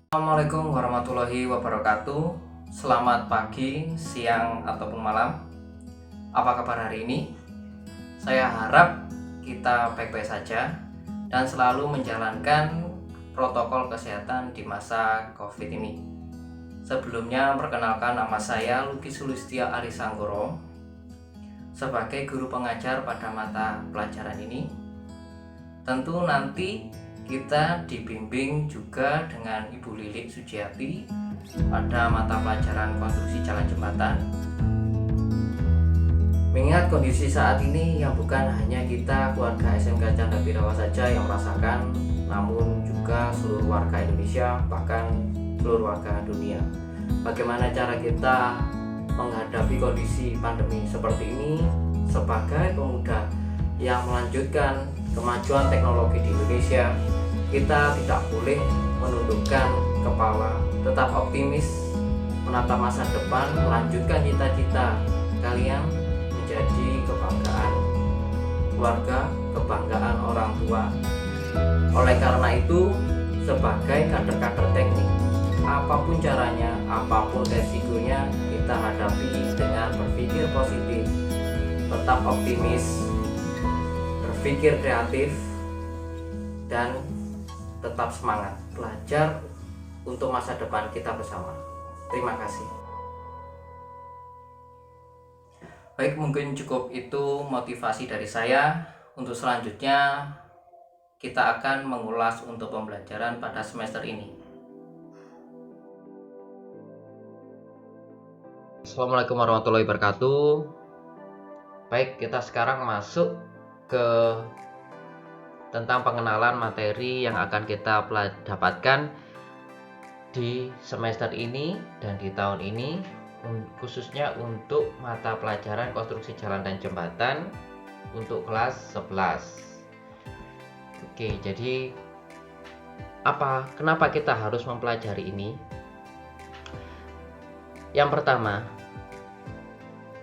Assalamualaikum warahmatullahi wabarakatuh. Selamat pagi, siang, ataupun malam. Apa kabar hari ini? Saya harap kita baik-baik saja dan selalu menjalankan protokol kesehatan di masa COVID ini. Sebelumnya, perkenalkan, nama saya Luki Sulistia Arisanggoro sebagai guru pengajar pada mata pelajaran ini. Tentu nanti kita dibimbing juga dengan Ibu Lilik Sujiati pada mata pelajaran konstruksi jalan jembatan. Mengingat kondisi saat ini yang bukan hanya kita keluarga SMK Canda Birawa saja yang merasakan, namun juga seluruh warga Indonesia, bahkan seluruh warga dunia. Bagaimana cara kita menghadapi kondisi pandemi seperti ini sebagai pemuda yang melanjutkan kemajuan teknologi di Indonesia? Kita tidak boleh menundukkan kepala, tetap optimis, menata masa depan, melanjutkan cita-cita kalian menjadi kebanggaan keluarga, kebanggaan orang tua. Oleh karena itu, sebagai kader-kader teknik, apapun caranya, apapun resikonya, kita hadapi dengan berpikir positif, tetap optimis, berpikir kreatif, dan tetap semangat belajar untuk masa depan kita bersama. Terima kasih. Baik, mungkin cukup itu motivasi dari saya. Untuk selanjutnya kita akan mengulas untuk pembelajaran pada semester ini. Assalamualaikum warahmatullahi wabarakatuh. Baik, kita sekarang masuk ke tentang pengenalan materi yang akan kita dapatkan di semester ini dan di tahun ini, khususnya untuk mata pelajaran konstruksi jalan dan jembatan untuk kelas 11. Oke, jadi kenapa kita harus mempelajari ini? Yang pertama,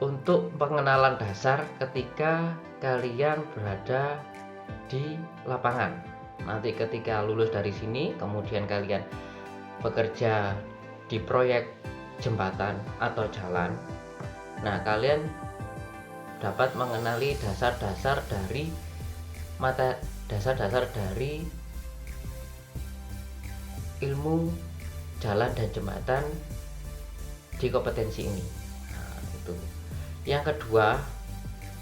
untuk pengenalan dasar ketika kalian berada di lapangan. Nanti ketika lulus dari sini, kemudian kalian bekerja di proyek jembatan atau jalan. Nah, kalian dapat mengenali dasar-dasar dari ilmu jalan dan jembatan di kompetensi ini. Nah, itu. Yang kedua,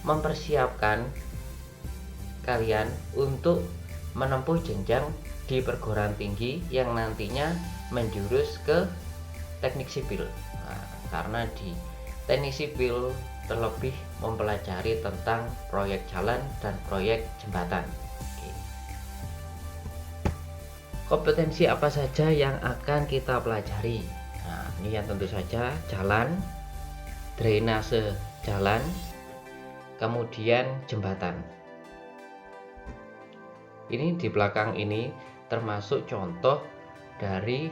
mempersiapkan kalian untuk menempuh jenjang di perguruan tinggi yang nantinya menjurus ke teknik sipil. Nah, karena di teknik sipil terlebih mempelajari tentang proyek jalan dan proyek jembatan. Oke. Kompetensi apa saja yang akan kita pelajari? Nah, ini yang tentu saja jalan, drainase jalan, kemudian jembatan. Ini di belakang ini termasuk contoh dari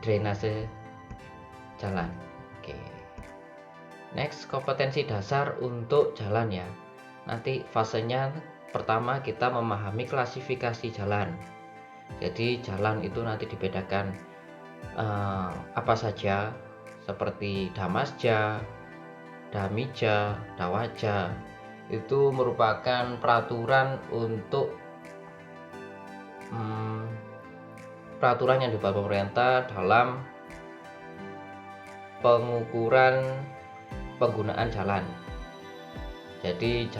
drainase jalan. Oke. Next, kompetensi dasar untuk jalan ya. Nanti fasenya pertama kita memahami klasifikasi jalan. Jadi jalan itu nanti dibedakan apa saja, seperti damasja, damija, dawaja. Itu merupakan peraturan peraturan yang dibuat pemerintah dalam pengukuran penggunaan jalan. Jadi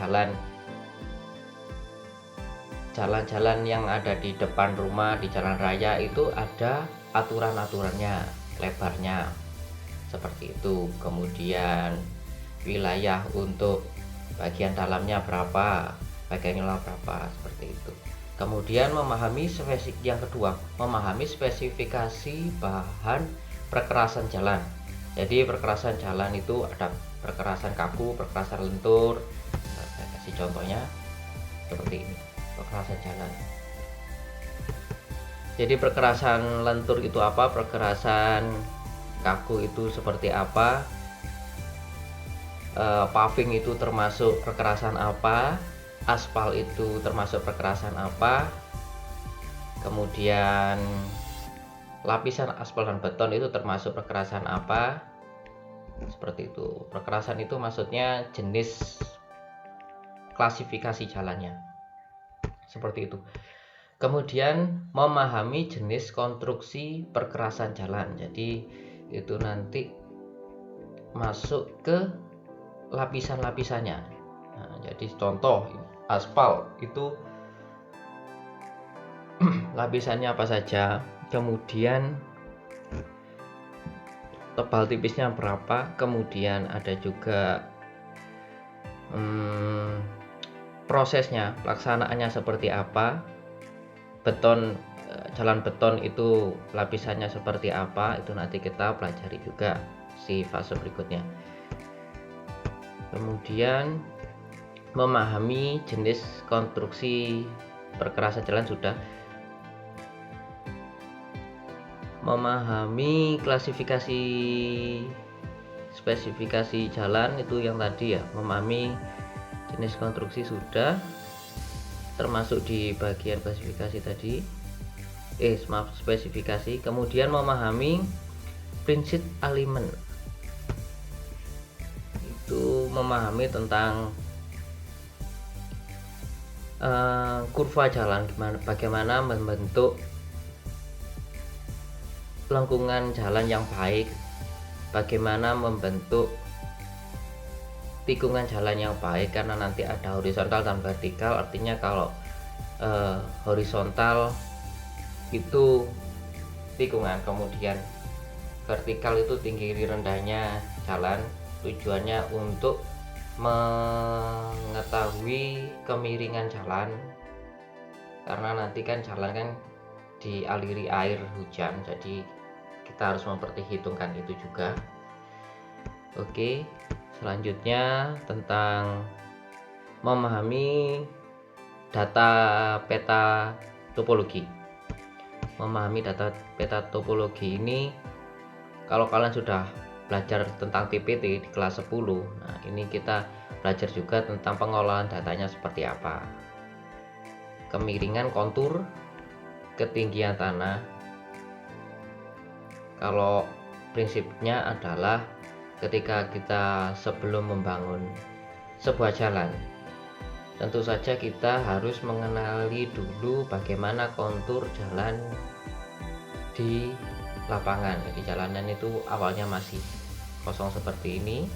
jalan-jalan yang ada di depan rumah, di jalan raya itu ada aturan-aturannya, lebarnya seperti itu. Kemudian wilayah untuk bagian dalamnya berapa, bagian luar berapa, seperti itu. Kemudian yang kedua, memahami spesifikasi bahan perkerasan jalan. Jadi perkerasan jalan itu ada perkerasan kaku, perkerasan lentur. Saya kasih contohnya seperti ini, perkerasan jalan. Jadi perkerasan lentur itu apa, perkerasan kaku itu seperti apa, paving itu termasuk perkerasan apa, aspal itu termasuk perkerasan apa, kemudian lapisan aspal dan beton itu termasuk perkerasan apa, seperti itu. Perkerasan itu maksudnya jenis klasifikasi jalannya, seperti itu. Kemudian memahami jenis konstruksi perkerasan jalan, jadi itu nanti masuk ke lapisan-lapisannya. Nah, jadi contoh aspal itu lapisannya apa saja, kemudian tebal tipisnya berapa, kemudian ada juga prosesnya, pelaksanaannya seperti apa. Beton, jalan beton itu lapisannya seperti apa, itu nanti kita pelajari juga di fase berikutnya. Kemudian memahami jenis konstruksi perkerasan jalan sudah. Memahami klasifikasi spesifikasi jalan itu yang tadi ya, memahami jenis konstruksi sudah, termasuk di bagian klasifikasi tadi, spesifikasi. Kemudian memahami prinsip alignment, itu memahami tentang kurva jalan, bagaimana membentuk lengkungan jalan yang baik, bagaimana membentuk tikungan jalan yang baik, karena nanti ada horizontal dan vertikal. Artinya kalau horizontal itu tikungan, kemudian vertikal itu tinggi rendahnya jalan. Tujuannya untuk mengetahui kemiringan jalan, karena nanti kan jalan kan dialiri air hujan, jadi kita harus memperhitungkan itu juga. Oke, selanjutnya tentang memahami data peta topologi. Memahami data peta topologi ini, kalau kalian sudah belajar tentang TPT di kelas 10, nah ini kita belajar juga tentang pengolahan datanya seperti apa, kemiringan kontur, ketinggian tanah. Kalau prinsipnya adalah ketika kita sebelum membangun sebuah jalan, tentu saja kita harus mengenali dulu bagaimana kontur jalan di lapangan. Jadi jalanan itu awalnya masih kosong seperti ini,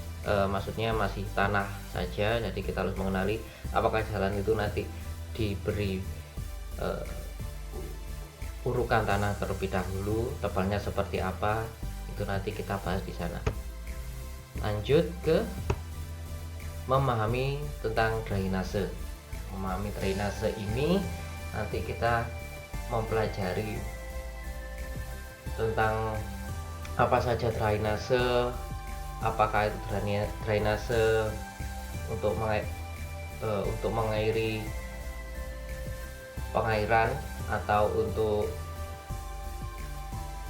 maksudnya masih tanah saja. Jadi kita harus mengenali apakah jalan itu nanti diberi urukan tanah terlebih dahulu, tebalnya seperti apa, itu nanti kita bahas di sana. Lanjut ke memahami tentang drainase. Memahami drainase ini nanti kita mempelajari tentang apa saja drainase, apakah itu drainase untuk mengairi pengairan atau untuk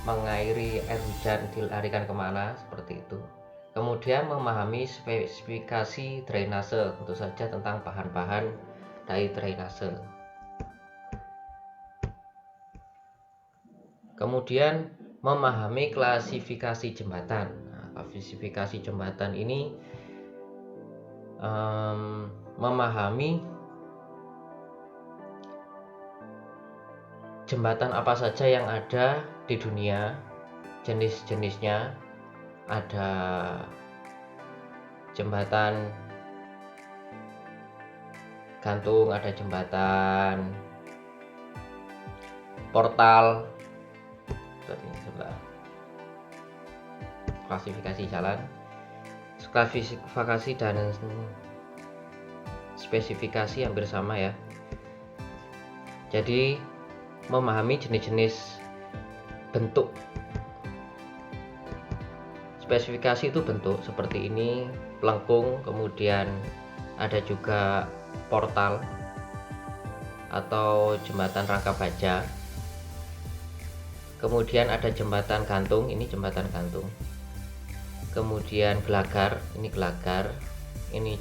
mengairi air hujan dilarikan kemana, seperti itu. Kemudian memahami spesifikasi drainase, tentu saja tentang bahan-bahan dari drainase. Kemudian memahami klasifikasi jembatan. Nah, klasifikasi jembatan ini memahami jembatan apa saja yang ada di dunia, jenis-jenisnya. Ada jembatan gantung, ada jembatan portal. Sebelah klasifikasi jalan, klasifikasi dan spesifikasi hampir sama ya. Jadi memahami jenis-jenis bentuk. Spesifikasi itu bentuk seperti ini, pelengkung, kemudian ada juga portal atau jembatan rangka baja. Kemudian ada jembatan gantung, ini jembatan gantung. Kemudian gelagar, ini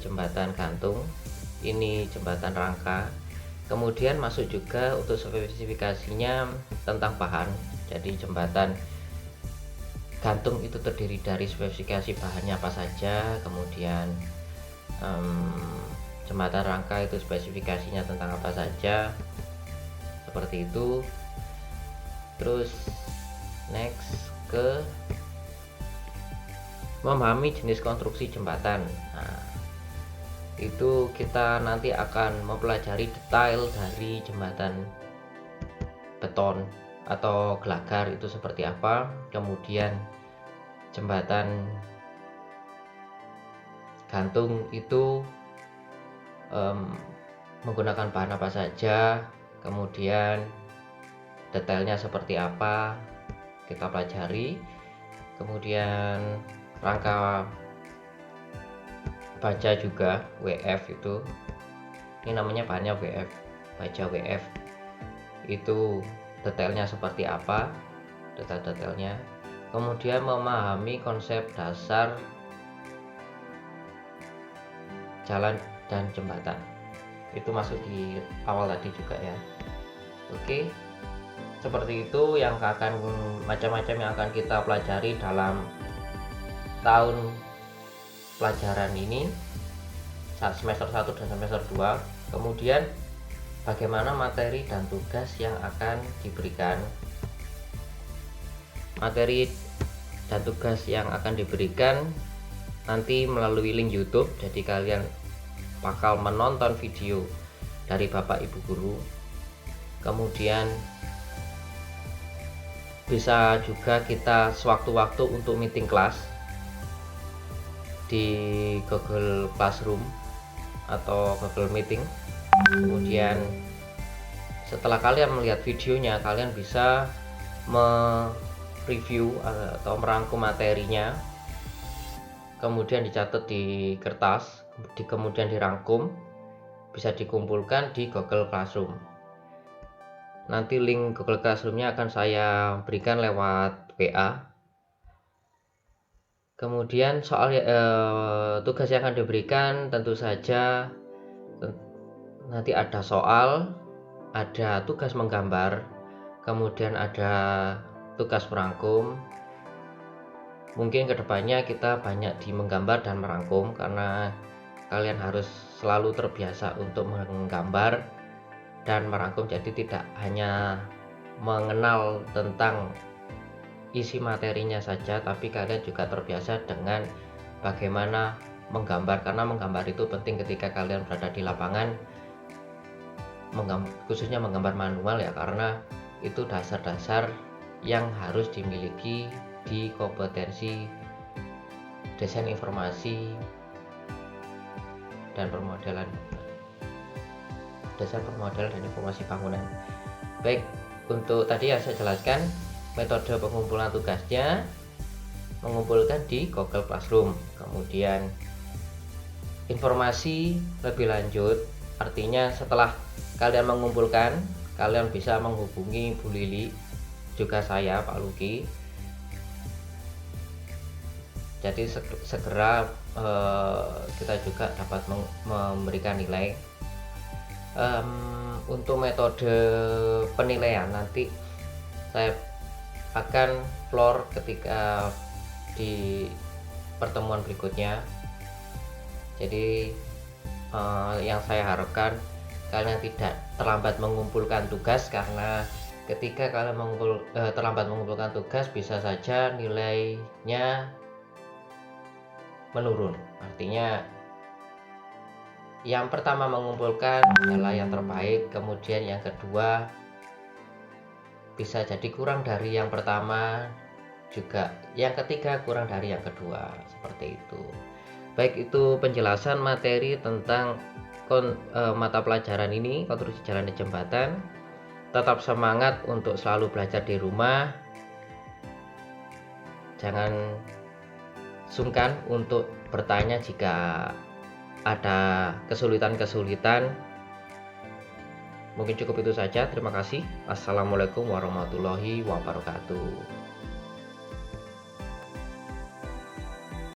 jembatan gantung. Ini jembatan rangka. Kemudian masuk juga untuk spesifikasinya tentang bahan. Jadi jembatan gantung itu terdiri dari spesifikasi bahannya apa saja, kemudian jembatan rangka itu spesifikasinya tentang apa saja, seperti itu. Terus next ke memahami jenis konstruksi jembatan. Nah, itu kita nanti akan mempelajari detail dari jembatan beton atau gelagar itu seperti apa, kemudian jembatan gantung itu menggunakan bahan apa saja, kemudian detailnya seperti apa kita pelajari. Kemudian rangka baja juga WF, itu ini namanya bahannya WF, baja WF itu detailnya seperti apa, detail-detailnya. Kemudian memahami konsep dasar jalan dan jembatan, itu masuk di awal tadi juga ya. Oke, seperti itu yang akan macam-macam yang akan kita pelajari dalam tahun pelajaran ini, semester 1 dan semester 2. Kemudian bagaimana materi dan tugas yang akan diberikan. Materi dan tugas yang akan diberikan nanti melalui link YouTube, jadi kalian bakal menonton video dari Bapak Ibu guru. Kemudian bisa juga kita sewaktu-waktu untuk meeting kelas di Google Classroom atau Google Meeting. Kemudian setelah kalian melihat videonya, kalian bisa mereview atau merangkum materinya, kemudian dicatat di kertas, kemudian dirangkum, bisa dikumpulkan di Google Classroom. Nanti link Google Classroom-nya akan saya berikan lewat WA. Kemudian soal tugas yang akan diberikan, tentu saja nanti ada soal, ada tugas menggambar, kemudian ada tugas merangkum. Mungkin kedepannya kita banyak di menggambar dan merangkum, karena kalian harus selalu terbiasa untuk menggambar dan merangkum, jadi tidak hanya mengenal tentang isi materinya saja, tapi kalian juga terbiasa dengan bagaimana menggambar, karena menggambar itu penting ketika kalian berada di lapangan, khususnya menggambar manual ya, karena itu dasar-dasar yang harus dimiliki di kompetensi desain informasi dan permodelan, desain permodelan dan informasi bangunan. Baik, untuk tadi yang saya jelaskan metode pengumpulan tugasnya, mengumpulkan di Google Classroom. Kemudian informasi lebih lanjut, artinya setelah kalian mengumpulkan, kalian bisa menghubungi Bu Lili, juga saya Pak Luki. Jadi segera kita juga dapat memberikan nilai. Untuk metode penilaian nanti saya akan floor ketika di pertemuan berikutnya. Jadi yang saya harapkan kalian tidak terlambat mengumpulkan tugas, karena ketika kalian terlambat mengumpulkan tugas, bisa saja nilainya menurun. Artinya yang pertama mengumpulkan adalah yang terbaik, kemudian yang kedua bisa jadi kurang dari yang pertama, juga yang ketiga kurang dari yang kedua, seperti itu. Baik, itu penjelasan materi tentang mata pelajaran ini, konstruksi jalan dan jembatan. Tetap semangat untuk selalu belajar di rumah, jangan sungkan untuk bertanya jika ada kesulitan-kesulitan. Mungkin cukup itu saja. Terima kasih. Assalamualaikum warahmatullahi wabarakatuh.